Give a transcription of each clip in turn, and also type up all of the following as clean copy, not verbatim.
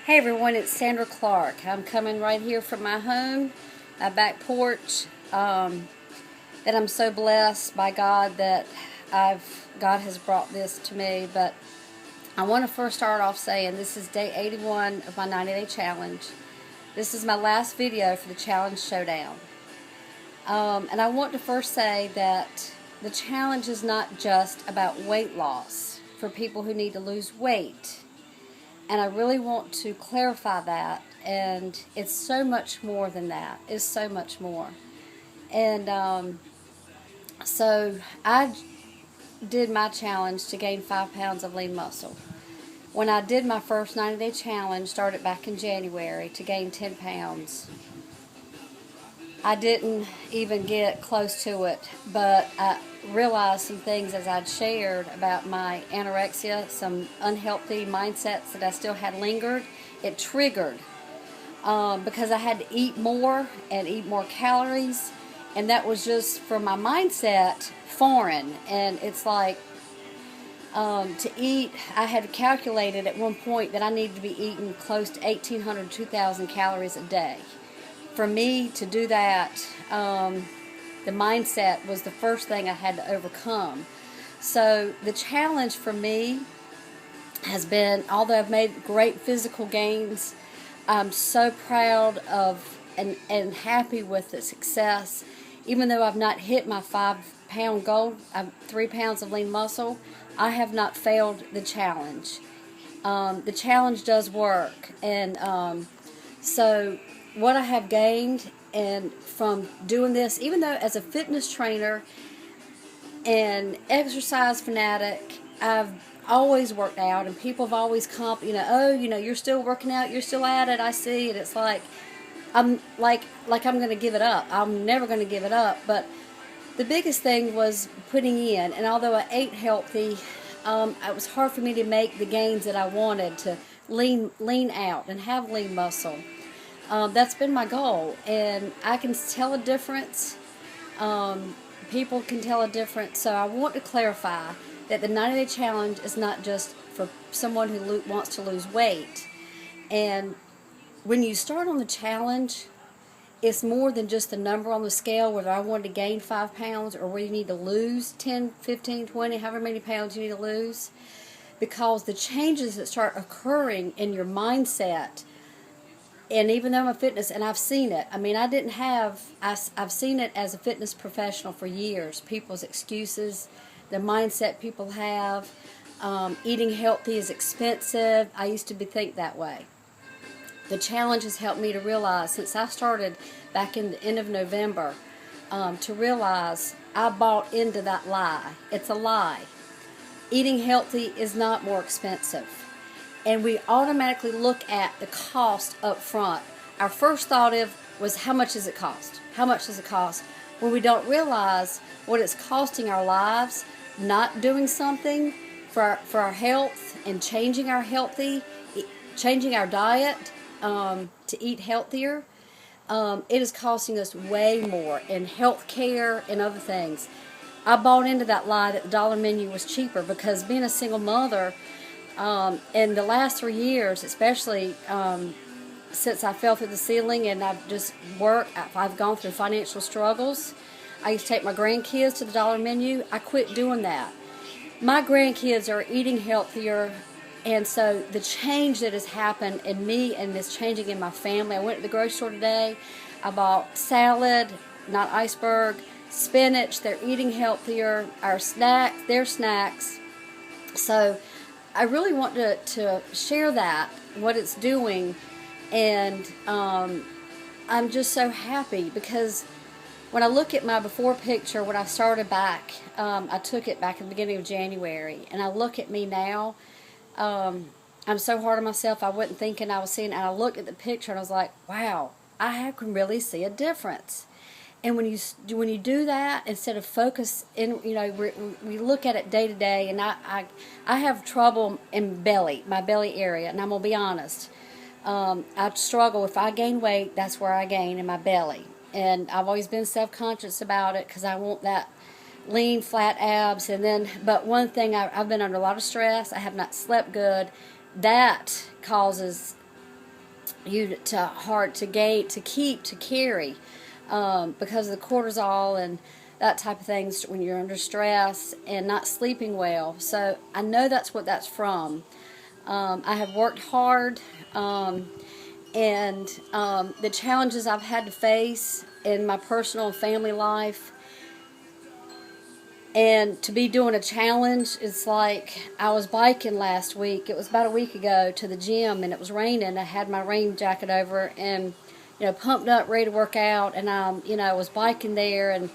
Hey everyone, it's Sandra Clark. I'm coming right here from my home, my back porch. That I'm so blessed by God that God has brought this to me. But I want to first start off saying this is day 81 of my 90-day challenge. This is my last video for the challenge Showdown. And I want to first say that the challenge is not just about weight loss for people who need to lose weight. And I really want to clarify that. And it's so much more than that. It's so much more. And so I did my challenge to gain 5 pounds of lean muscle. When I did my first 90-day challenge, started back in January, to gain 10 pounds, I didn't even get close to it, but I realized some things as I'd shared about my anorexia, some unhealthy mindsets that I still had lingered. It triggered because I had to eat more and eat more calories, and that was just, for my mindset, foreign. And it's like, to eat, I had calculated at one point that I needed to be eating close to 1,800 to 2,000 calories a day. For me to do that, the mindset was the first thing I had to overcome. So the challenge for me has been, although I've made great physical gains, I'm so proud of and happy with the success. Even though I've not hit my 5-pound goal, 3 pounds of lean muscle, I have not failed the challenge. The challenge does work. And so what I have gained and from doing this, even though as a fitness trainer and exercise fanatic, I've always worked out, and people have always you're still working out, you're still at it, I see it. It's like I'm I'm going to give it up. I'm never going to give it up. But the biggest thing was putting in, and although I ate healthy, it was hard for me to make the gains that I wanted to lean out and have lean muscle. That's been my goal, and I can tell a difference. People can tell a difference. So I want to clarify that the 90-day challenge is not just for someone who wants to lose weight. And when you start on the challenge, it's more than just the number on the scale, whether I wanted to gain 5 pounds or whether you need to lose 10, 15, 20, however many pounds you need to lose. Because the changes that start occurring in your mindset, and even though I'm a fitness, and I've seen it, I've seen it as a fitness professional for years. People's excuses, the mindset people have, eating healthy is expensive. I used to think that way. The challenge has helped me to realize, since I started back in the end of November, to realize I bought into that lie. It's a lie. Eating healthy is not more expensive. And we automatically look at the cost up front. Our first thought was, how much does it cost? How much does it cost? When we don't realize what it's costing our lives, not doing something for our health and changing our diet to eat healthier, it is costing us way more in health care and other things. I bought into that lie that the dollar menu was cheaper, because being a single mother, in the last 3 years, especially since I fell through the ceiling and I've just worked, I've gone through financial struggles. I used to take my grandkids to the dollar menu. I quit doing that. My grandkids are eating healthier, and so the change that has happened in me and this changing in my family. I went to the grocery store today. I bought salad, not iceberg, spinach. They're eating healthier. Our snacks, their snacks. So I really want to share that, what it's doing, and I'm just so happy, because when I look at my before picture, when I started back, I took it back at the beginning of January, and I look at me now, I'm so hard on myself. I wasn't thinking I was seeing, and I looked at the picture and I was like, wow, I can really see a difference. And when you do that, instead of focus in, we look at it day to day, and I have trouble in my belly area, and I'm gonna be honest. I struggle. If I gain weight, that's where I gain, in my belly, and I've always been self-conscious about it, because I want that lean, flat abs. But one thing, I've been under a lot of stress. I have not slept good. That causes hard to gain, to keep, to carry, because of the cortisol and that type of things when you're under stress and not sleeping well. So I know that's what that's from. I have worked hard, and the challenges I've had to face in my personal and family life. And to be doing a challenge, it's like I was biking last week. It was about a week ago to the gym, and it was raining. I had my rain jacket over and, pumped up, ready to work out. And I was biking there, and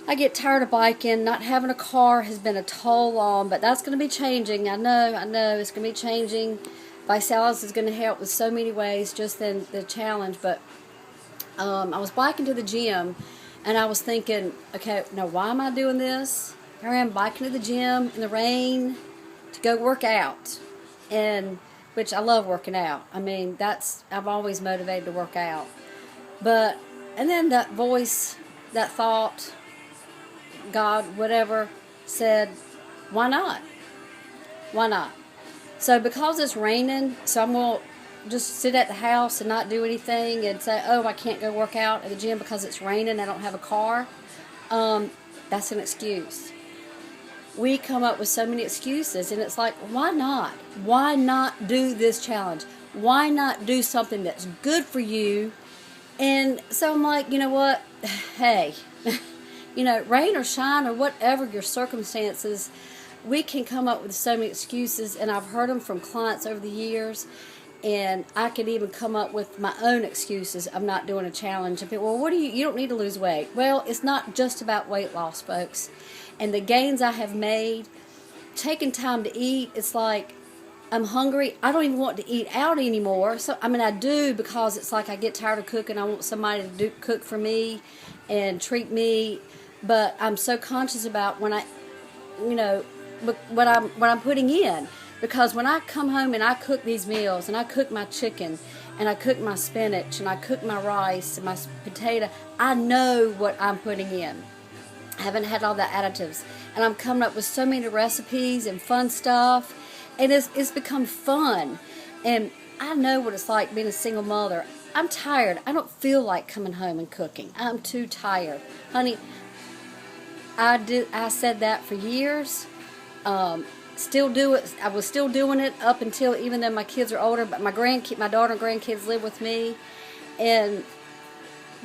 I get tired of biking. Not having a car has been a toll on, but that's going to be changing. I know it's going to be changing. Visalis is going to help with so many ways, just in the challenge. But I was biking to the gym, and I was thinking, okay, now why am I doing this? Here I am biking to the gym in the rain to go work out, and which I love working out. I mean, I'm always motivated to work out. And then that voice, that thought, God, whatever, said, why not? Why not? So because it's raining, so I'm going to just sit at the house and not do anything and say, oh, I can't go work out at the gym because it's raining, I don't have a car. That's an excuse. We come up with so many excuses, and it's like, why not? Why not do this challenge? Why not do something that's good for you? And so I'm like, you know what? Hey, rain or shine or whatever your circumstances, we can come up with so many excuses, and I've heard them from clients over the years. And I could even come up with my own excuses of not doing a challenge. And people, well, you don't need to lose weight. Well, it's not just about weight loss, folks. And the gains I have made, taking time to eat, it's like I'm hungry. I don't even want to eat out anymore. So, I do, because it's like I get tired of cooking. I want somebody to cook for me and treat me. But I'm so conscious about when what I'm putting in. Because when I come home and I cook these meals, and I cook my chicken, and I cook my spinach, and I cook my rice, and my potato, I know what I'm putting in. I haven't had all the additives. And I'm coming up with so many recipes and fun stuff. And it's become fun. And I know what it's like being a single mother. I'm tired. I don't feel like coming home and cooking. I'm too tired. Honey, I said that for years. Still do it. I was still doing it up until, even though my kids are older, but my daughter and grandkids live with me, and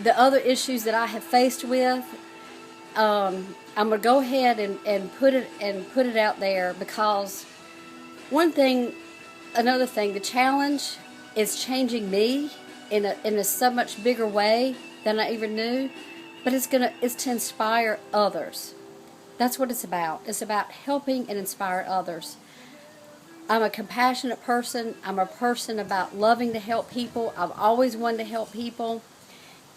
the other issues that I have faced with, I'm gonna go ahead and put it out there, because another thing, the challenge is changing me in a so much bigger way than I even knew, but it's to inspire others. That's what it's about. It's about helping and inspire others. I'm a compassionate person. I'm a person about loving to help people. I've always wanted to help people.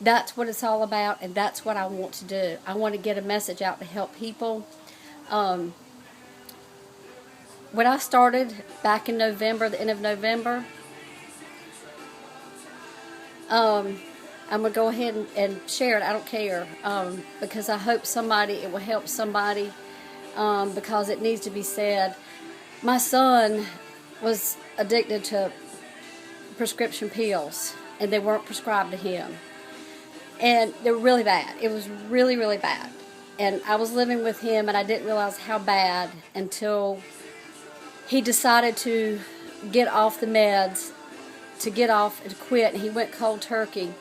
That's what it's all about, and that's what I want to do. I want to get a message out to help people. When I started back in November, the end of November, I'm going to go ahead and share it. I don't care, because I hope it will help somebody, because it needs to be said. My son was addicted to prescription pills, and they weren't prescribed to him. And they were really bad. It was really, really bad. And I was living with him, and I didn't realize how bad until he decided to get off the meds, to get off and to quit, and he went cold turkey.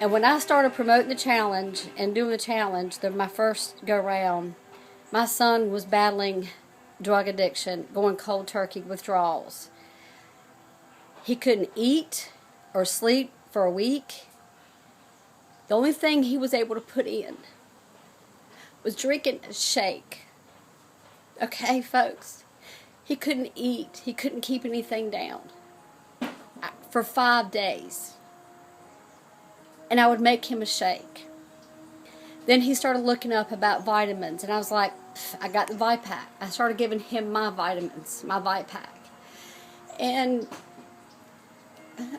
And when I started promoting the challenge and doing the challenge, my first go-round, my son was battling drug addiction, going cold turkey withdrawals. He couldn't eat or sleep for a week. The only thing he was able to put in was drinking a shake. Okay, folks? He couldn't eat. He couldn't keep anything down for 5 days. And I would make him a shake. Then he started looking up about vitamins, and I was like, I got the Vipack. I started giving him my vitamins, my Vipack. And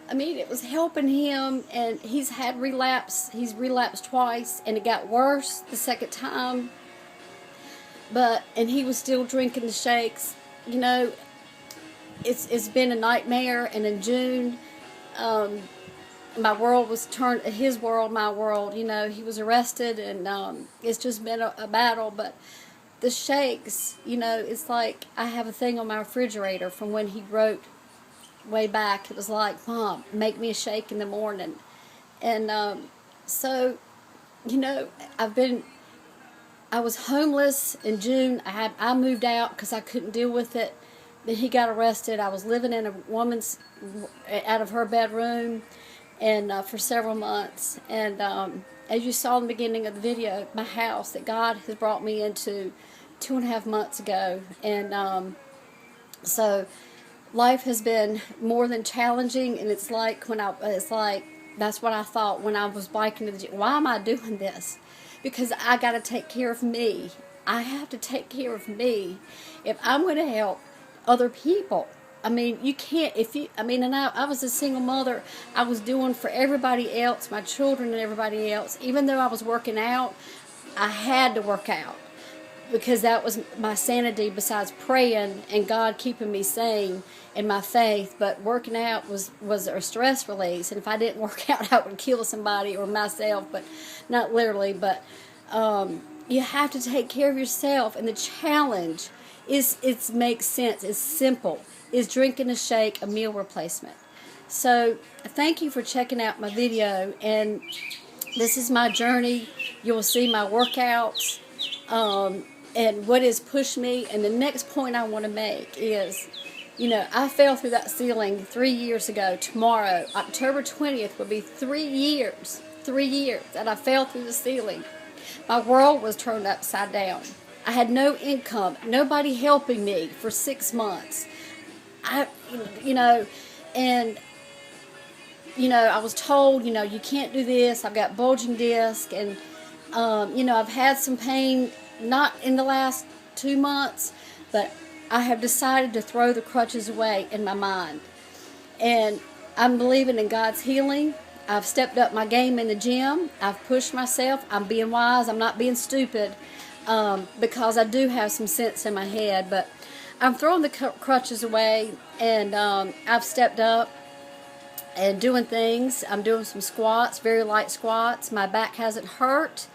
it was helping him, and he's had relapse. He's relapsed twice, and it got worse the second time. And he was still drinking the shakes. it's been a nightmare. And in June, my world was turned, his world, my world. You know, he was arrested, and it's just been a battle. But the shakes, you know, it's like I have a thing on my refrigerator from when he wrote way back. It was like, Mom, make me a shake in the morning. And so, you know, I was homeless in June. I moved out because I couldn't deal with it. Then he got arrested. I was living in a woman's, out of her bedroom, and for several months. And as you saw in the beginning of the video, my house that God has brought me into 2.5 months ago. And so life has been more than challenging, and it's like that's what I thought when I was biking to the gym. Why am I doing this? Because I got to take care of me. I have to take care of me if I'm going to help other people. I mean, you can't, and I was a single mother. I was doing for everybody else, my children and everybody else. Even though I was working out, I had to work out because that was my sanity, besides praying and God keeping me sane in my faith. But working out was a stress release. And if I didn't work out, I would kill somebody or myself, but not literally. But you have to take care of yourself. And the challenge it makes sense. It's simple. Is drinking a shake a meal replacement? So thank you for checking out my video. And this is my journey. You will see my workouts. And what has pushed me. And the next point I want to make is, you know, I fell through that ceiling 3 years ago. Tomorrow, October 20th, will be 3 years. 3 years that I fell through the ceiling. My world was turned upside down. I had no income, nobody helping me for 6 months. I was told, you know, you can't do this. I've got bulging disc, and I've had some pain, not in the last 2 months, but I have decided to throw the crutches away in my mind. And I'm believing in God's healing. I've stepped up my game in the gym. I've pushed myself. I'm being wise. I'm not being stupid, because I do have some sense in my head. But I'm throwing the crutches away, and I've stepped up and doing things. I'm doing some squats, very light squats. My back hasn't hurt.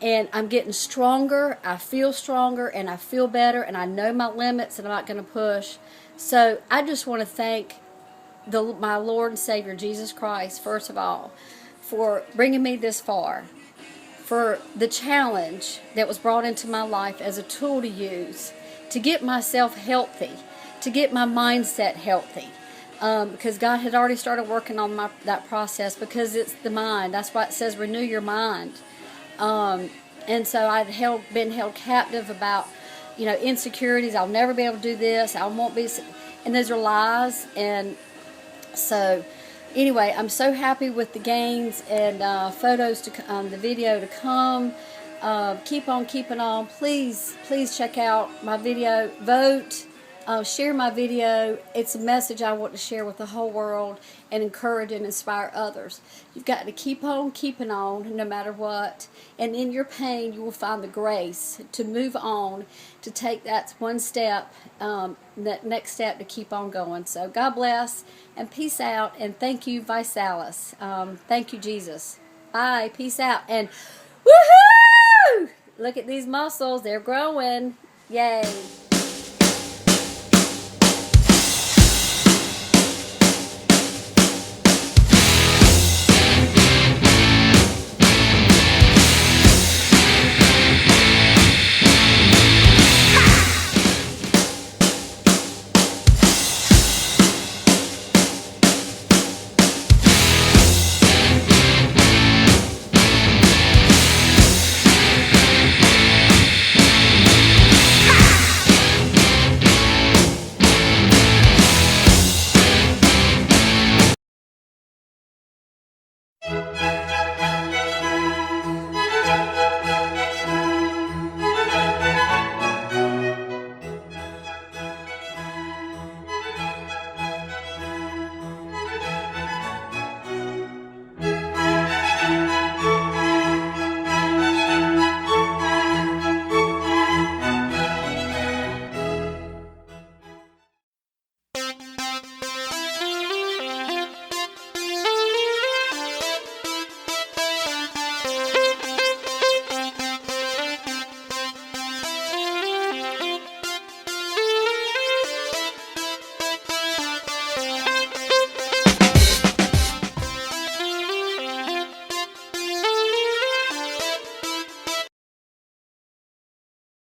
And I'm getting stronger. I feel stronger, and I feel better, and I know my limits, and I'm not going to push. So I just want to thank my Lord and Savior, Jesus Christ, first of all, for bringing me this far, for the challenge that was brought into my life as a tool to use to get myself healthy, to get my mindset healthy. Because God had already started working on that process, because it's the mind. That's why it says renew your mind. And so I'd been held captive about, insecurities. I'll never be able to do this. I won't be, and those are lies. And so, anyway, I'm so happy with the gains and photos to the video to come. Keep on keeping on. Please check out my video. Vote. Share my video. It's a message I want to share with the whole world and encourage and inspire others. You've got to keep on keeping on no matter what. And in your pain, you will find the grace to move on, to take that one step, that next step to keep on going. So God bless and peace out. And thank you, Visalis. Thank you, Jesus. Bye. Peace out. And woohoo! Look at these muscles. They're growing. Yay.